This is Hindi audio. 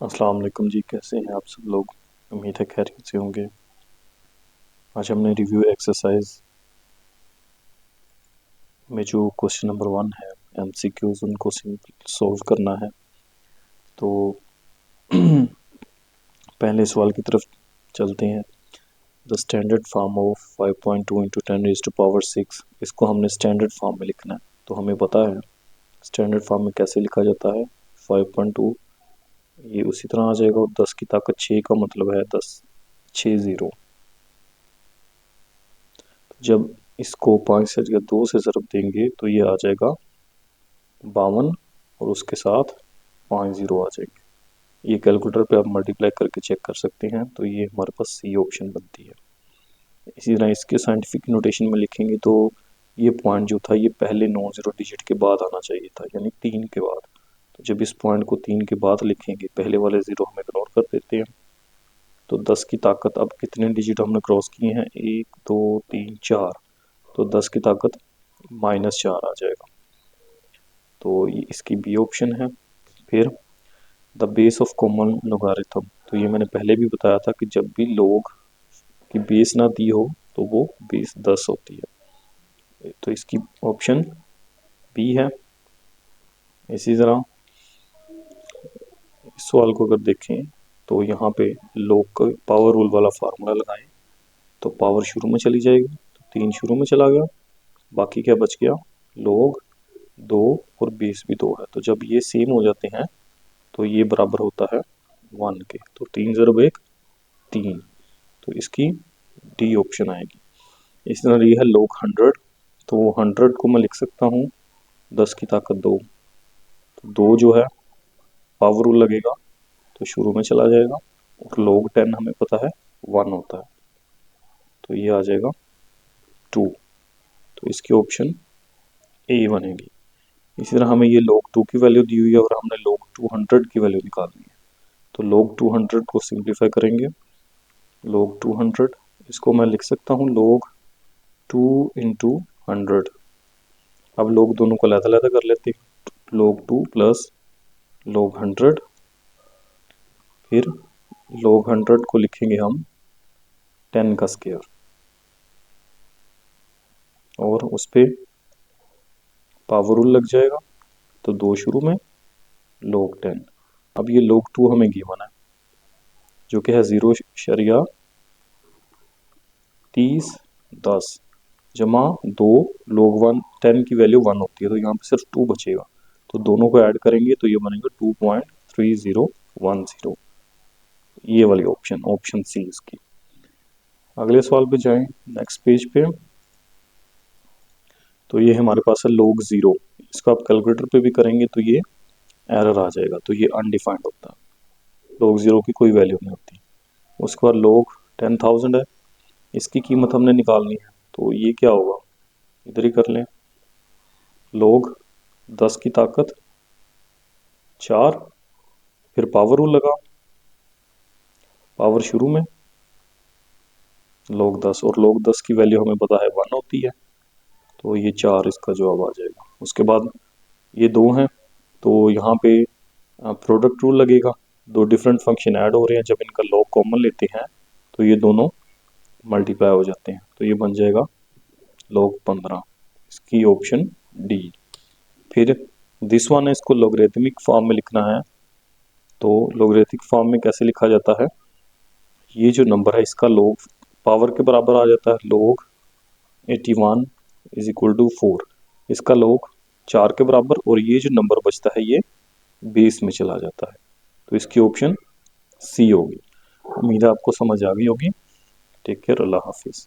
अस्सलाम वालेकुम जी, कैसे हैं आप सब लोग। उम्मीद है खैरियत से होंगे। आज हमने रिव्यू एक्सरसाइज में जो क्वेश्चन नंबर 1 है एमसीक्यूज उनको सॉल्व करना है। तो पहले सवाल की तरफ चलते हैं। The standard form of 5.2 into 10⁻⁶, इसको हमने स्टैंडर्ड फॉर्म में लिखना है। तो हमें पता है स्टैंडर्ड फॉर्म में कैसे लिखा जाता है। 5.2 ये उसी तरह आ जाएगा, 10 की ताकत 6 का मतलब है 10 6 0। जब इसको 5 से या 2 से ज़रब देंगे तो ये आ जाएगा 52 और उसके साथ 5 ज़ीरो आ जाएंगे। ये कैलकुलेटर पे आप मल्टीप्लाई करके चेक कर सकते हैं। तो ये हमारे पास सी ऑप्शन बनती है। इसी तरह इसके साइंटिफिक नोटेशन में लिखेंगे तो ये पॉइंट जो था ये पहले 9 ज़ीरो डिजिट के बाद आना चाहिए था, यानी 3 के बाद। तो जब इस पॉइंट को 3 के बाद लिखेंगे, पहले वाले ज़ीरो हम इग्नोर कर देते हैं। तो 10 की ताकत अब कितने डिजिट हमने क्रॉस किए हैं, 1 2 3 4। तो 10 की ताकत -4 आ जाएगा। तो ये इसकी बी ऑप्शन है। फिर the base of common logarithm, तो ये मैंने पहले भी बताया था कि जब भी लोग की बेस ना दी हो तो वो बेस 10 होती है। तो इसकी ऑप्शन बी है। इसी तरह इस सवाल को अगर देखें तो यहाँ पे लोग का पावर रूल वाला फार्मूला लगाएं तो पावर शुरू में चली जाएगी। तो 3 शुरू में चला गया, बाकी क्या बच गया, लोग 2 और बेस भी 2 है। तो जब ये सेम हो जाते हैं तो ये बराबर होता है 1 के। तो 3 ज़रब 1 3। तो इसकी डी ऑप्शन आएगी। इस तरह ये है लोग 100। तो 100 को मैं लिख सकता हूँ 10 की ताकत 2। तो 2 जो है पावर रूल लगेगा तो शुरू में चला जाएगा, और लोग 10 हमें पता है 1 होता है। तो ये आ जाएगा 2। तो इसकी ऑप्शन ए बनेगी। इसी तरह हमें ये log 2 की वैल्यू दी हुई है और हमने log 200 की वैल्यू निकालनी है। तो log 200 को सिंप्लीफाई करेंगे, log 200 इसको मैं लिख सकता हूँ log 2 इंटू 100। अब log दोनों को अलग-अलग कर लेते हैं। log 2 प्लस log 100, फिर log 100 को लिखेंगे हम 10 का स्क्वायर, और उस पे पावर रूल लग जाएगा। तो 2 शुरू में log 10। अब ये log 2 हमें गिवन है जो कि है 0.30 10 जमा 2 log 1 10 की वैल्यू 1 होती है। तो यहाँ पे सिर्फ 2 बचेगा। तो दोनों को ऐड करेंगे तो ये बनेगा 2.3010। ये वाली ऑप्शन सी इसकी। अगले सवाल पे जाएं, नेक्स्ट पेज पे। तो ये हमारे पास है log 0। इसको आप कैलकुलेटर पे भी करेंगे तो ये एरर आ जाएगा। तो ये अनडिफाइंड होता है, log 0 की कोई वैल्यू नहीं होती। उसके बाद log 10,000 है, इसकी कीमत हमने निकालनी है। तो ये क्या होगा, इधर ही कर लें। log 10 की ताकत 4, फिर पावर रूल लगा, पावर शुरू में log 10, और log 10 की वैल्यू हमें पता है 1 होती है। तो ये 4 इसका जवाब आ जाएगा। उसके बाद ये 2 हैं, तो यहाँ पे प्रोडक्ट रूल लगेगा। 2 डिफरेंट फंक्शन ऐड हो रहे हैं, जब इनका log कॉमन लेते हैं तो ये दोनों मल्टीप्लाई हो जाते हैं। तो ये बन जाएगा log 15। इसकी ऑप्शन डी। फिर दिस वन है, इसको लॉगरिथमिक फॉर्म में लिखना है। तो लॉगरिथमिक फॉर्म में कैसे लिखा जाता है, ये जो नंबर है इसका log पावर के बराबर आ जाता है। log 81 इज इक्वल टू 4, इसका log 4 के बराबर, और ये जो नंबर बचता है ये बेस में चला जाता है। तो इसकी ऑप्शन सी होगी। उम्मीद है आपको समझ आ गई होगी। टेक केयर, अल्लाह हाफिज़।